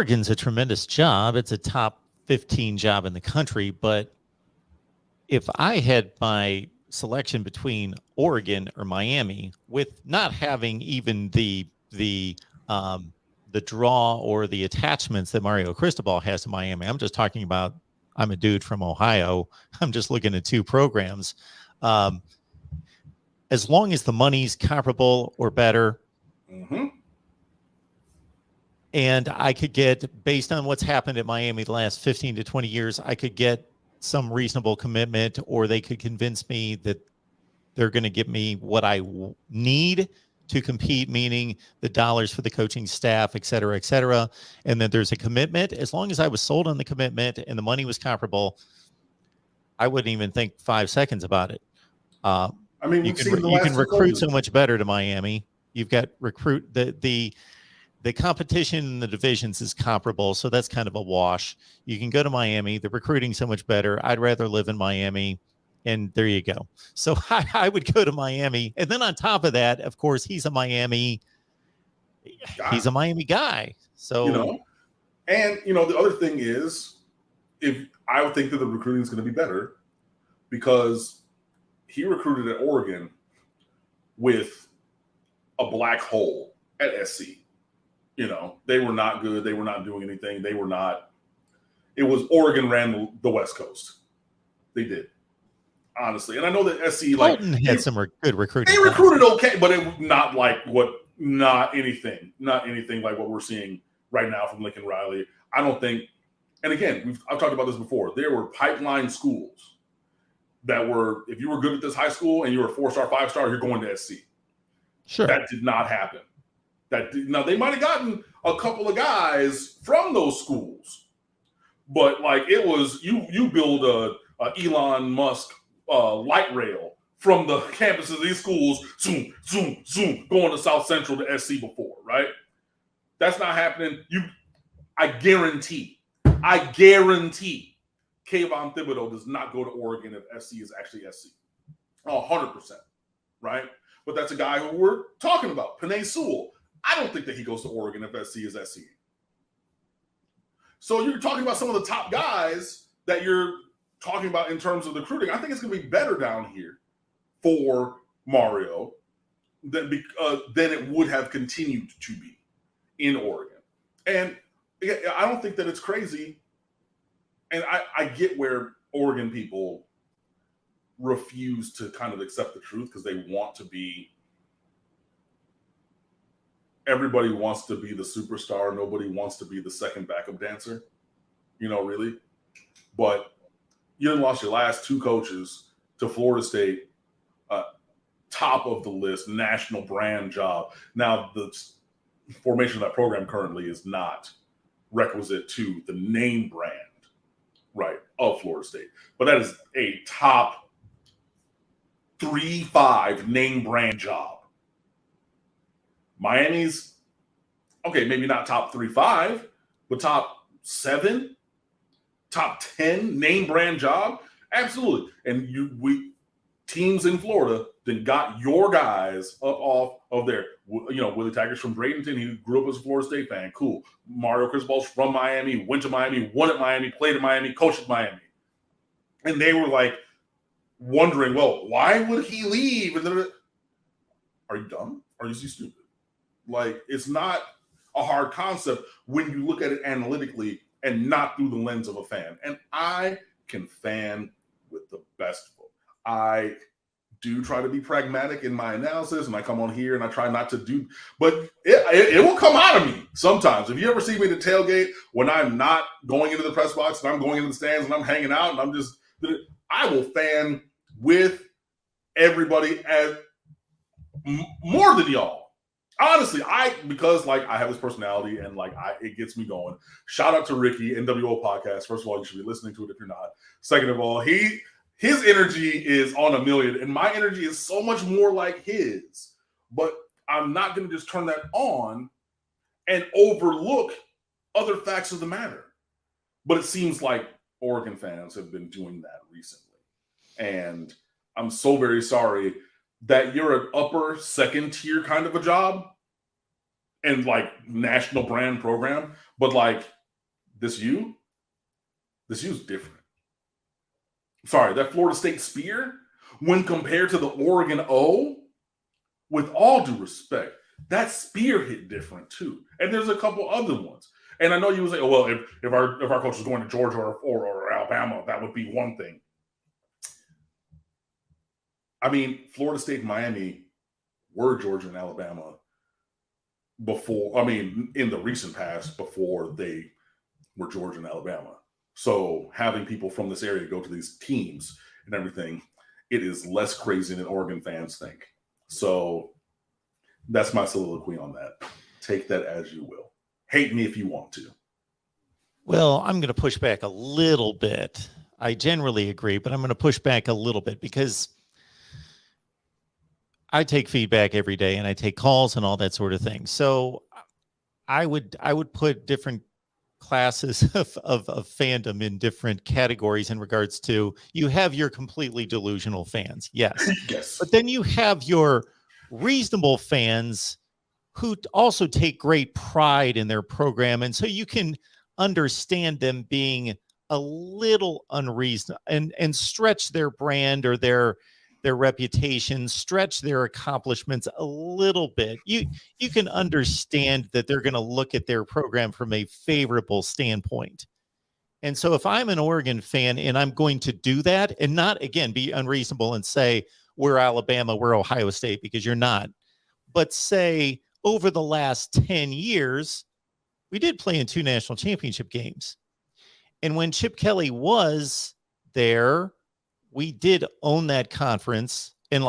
Oregon's a tremendous job. It's a top 15 job in the country. But if I had my selection between Oregon or Miami, with not having even the draw or the attachments that Mario Cristobal has to Miami, I'm just talking about. I'm a dude from Ohio. I'm just looking at two programs. As long as the money's comparable or better, and I could get, based on what's happened at Miami the last 15 to 20 years, I could get some reasonable commitment, or they could convince me that they're going to give me what I need to compete, meaning the dollars for the coaching staff, et cetera, and that there's a commitment. As long as I was sold on the commitment and the money was comparable, I wouldn't even think 5 seconds about it. I mean, you can recruit so much better to Miami. You've got the competition in the divisions is comparable, so that's kind of a wash. You can go to Miami. The recruiting's so much better. I'd rather live in Miami, and there you go. So I would go to Miami. And then on top of that, of course, he's a Miami guy. So, and, the other thing is, if I would think that the recruiting is going to be better because he recruited at Oregon with a black hole at SC. They were not good. They were not doing anything. They were not. It was Oregon ran the West Coast. They did, honestly. And I know that SC had some good recruiting. They recruited okay, but it not anything like what we're seeing right now from Lincoln Riley. I don't think. And again, I've talked about this before. There were pipeline schools that were, if you were good at this high school and you were a 4-star, 5-star, you're going to SC. Sure, that did not happen. Now they might have gotten a couple of guys from those schools, but it was you build a Elon Musk light rail from the campuses of these schools, zoom, going to South Central to SC before, right? That's not happening. I guarantee Kayvon Thibodeau does not go to Oregon if SC is actually SC. 100%, right? But that's a guy who we're talking about, Penei Sewell. I don't think that he goes to Oregon if SC is SC. So you're talking about some of the top guys that you're talking about in terms of recruiting. I think it's going to be better down here for Mario than it would have continued to be in Oregon. And I don't think that it's crazy. And I get where Oregon people refuse to kind of accept the truth because they want to be. Everybody wants to be the superstar. Nobody wants to be the second backup dancer, really. But you lost your last two coaches to Florida State, top of the list, national brand job. Now, the formation of that program currently is not requisite to the name brand, right, of Florida State. But that is a top 3-5 name brand job. Miami's, okay, maybe not top 3-5, but top 7, top 10 name brand job? Absolutely. And teams in Florida then got your guys up off of there. Willie Taggart's from Bradenton. He grew up as a Florida State fan. Cool. Mario Cristobal's from Miami, went to Miami, won at Miami, played at Miami, coached at Miami. And they were wondering, well, why would he leave? And then, are you dumb? Or is he stupid? It's not a hard concept when you look at it analytically and not through the lens of a fan. And I can fan with the best folk. I do try to be pragmatic in my analysis, and I come on here and I try not to do, but it will come out of me sometimes. If you ever see me at the tailgate when I'm not going into the press box and I'm going into the stands and I'm hanging out and I will fan with everybody as more than y'all. Honestly, because I have this personality and it gets me going. Shout out to Ricky, NWO Podcast. First of all, you should be listening to it if you're not. Second of all, his energy is on a million, and my energy is so much more like his. But I'm not going to just turn that on and overlook other facts of the matter. But it seems like Oregon fans have been doing that recently. And I'm so very sorry that you're an upper second tier kind of a job and like national brand program, but like this U's different. Sorry, that Florida State Spear, when compared to the Oregon O, with all due respect, that Spear hit different too. And there's a couple other ones. And I know you would say, oh, well, if our coach was going to Georgia or Alabama, that would be one thing. I mean, Florida State and Miami were Georgia and Alabama before, I mean, in the recent past, before they were Georgia and Alabama. So having people from this area go to these teams and everything, it is less crazy than Oregon fans think. So that's my soliloquy on that. Take that as you will. Hate me if you want to. Well, I'm going to push back a little bit. I generally agree, but I'm going to push back a little bit because I take feedback every day and I take calls and all that sort of thing. So I would put different classes of fandom in different categories in regards to, you have your completely delusional fans. Yes. Yes. But then you have your reasonable fans who also take great pride in their program. And so you can understand them being a little unreasonable and stretch their brand or their reputation, stretch their accomplishments a little bit. You can understand that they're going to look at their program from a favorable standpoint. And so if I'm an Oregon fan and I'm going to do that and not, again, be unreasonable and say, we're Alabama, we're Ohio State, because you're not, but say over the last 10 years, we did play in 2 national championship games. And when Chip Kelly was there, we did own that conference and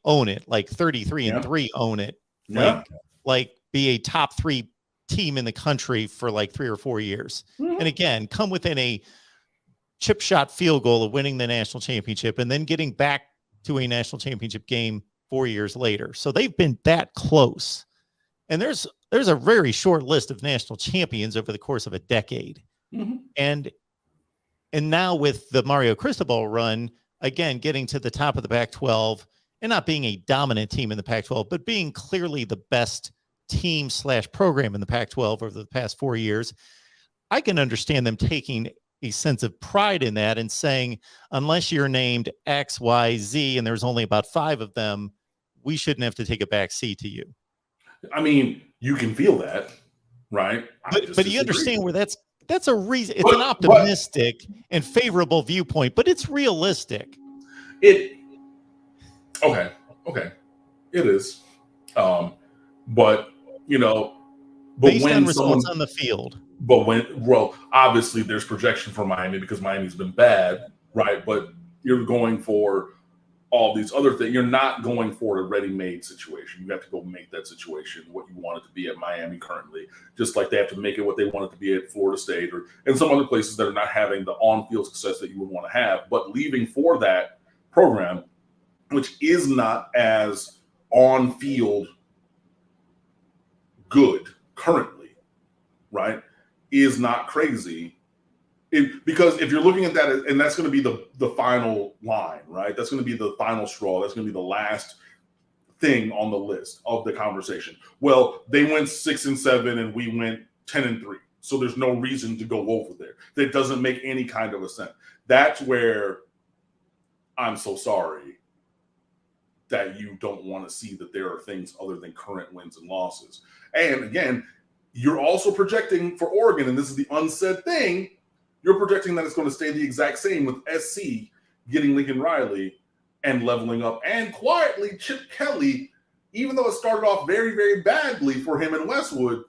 own it, like 33-3, own it. Yeah. Like be a top 3 team in the country for like 3 or 4 years. Mm-hmm. And again, come within a chip shot field goal of winning the national championship and then getting back to a national championship game 4 years later. So they've been that close. And there's a very short list of national champions over the course of a decade. Mm-hmm. And now with the Mario Cristobal run, again, getting to the top of the Pac-12 and not being a dominant team in the Pac-12, but being clearly the best team / program in the Pac-12 over the past 4 years, I can understand them taking a sense of pride in that and saying, unless you're named X, Y, Z, and there's only about 5 of them, we shouldn't have to take a back seat to you. I mean, you can feel that, right? But you understand where that's a reason. It's an optimistic and favorable viewpoint, but it's realistic. Okay. It is. But based on results on the field. But obviously there's projection for Miami because Miami's been bad, right? But you're going for all these other things. You're not going for a ready-made situation. You have to go make that situation what you want it to be at Miami currently, just like they have to make it what they want it to be at Florida State or in some other places that are not having the on-field success that you would want to have, but leaving for that program, which is not as on-field good currently, right, is not crazy. Because if you're looking at that, and that's going to be the final line, right? That's going to be the final straw. That's going to be the last thing on the list of the conversation. Well, they went 6-7 and we went 10-3. So there's no reason to go over there. That doesn't make any kind of a sense. That's where I'm so sorry that you don't want to see that there are things other than current wins and losses. And again, you're also projecting for Oregon, and this is the unsaid thing, you're projecting that it's going to stay the exact same with SC getting Lincoln Riley and leveling up. And quietly, Chip Kelly, even though it started off very, very badly for him in Westwood,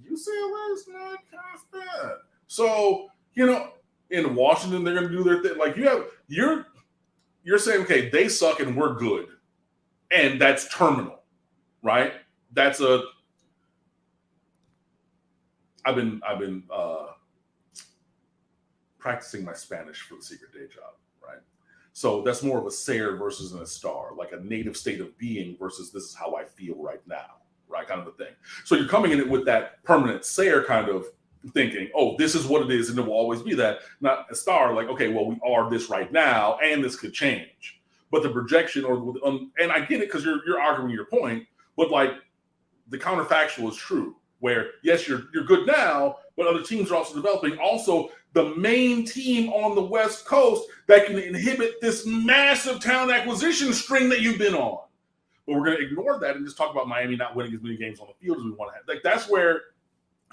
UCLA is not half bad. So, in Washington, they're going to do their thing. Like you're saying, okay, they suck and we're good. And that's terminal, right? That's I've been practicing my Spanish for the secret day job, right? So that's more of a ser versus a star, like a native state of being versus this is how I feel right now, right? Kind of a thing. So you're coming in it with that permanent ser kind of thinking, oh, this is what it is and it will always be that, not a star like, okay, well, we are this right now and this could change. But the projection and I get it because you're arguing your point, but like the counterfactual is true, where yes, you're good now, but other teams are also developing. Also, the main team on the West Coast that can inhibit this massive talent acquisition string that you've been on. But we're going to ignore that and just talk about Miami not winning as many games on the field as we want to have. Like, that's where,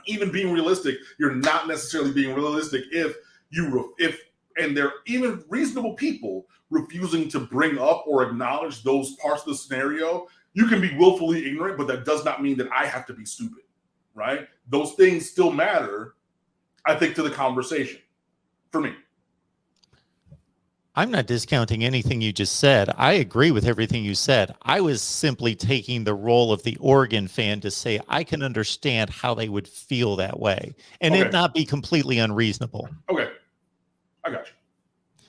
even being realistic, you're not necessarily being realistic if there are even reasonable people refusing to bring up or acknowledge those parts of the scenario. You can be willfully ignorant, but that does not mean that I have to be stupid, right? Those things still matter, I think, to the conversation for me. I'm not discounting anything you just said. I agree with everything you said. I was simply taking the role of the Oregon fan to say I can understand how they would feel that way and it not be completely unreasonable. Okay. I got you.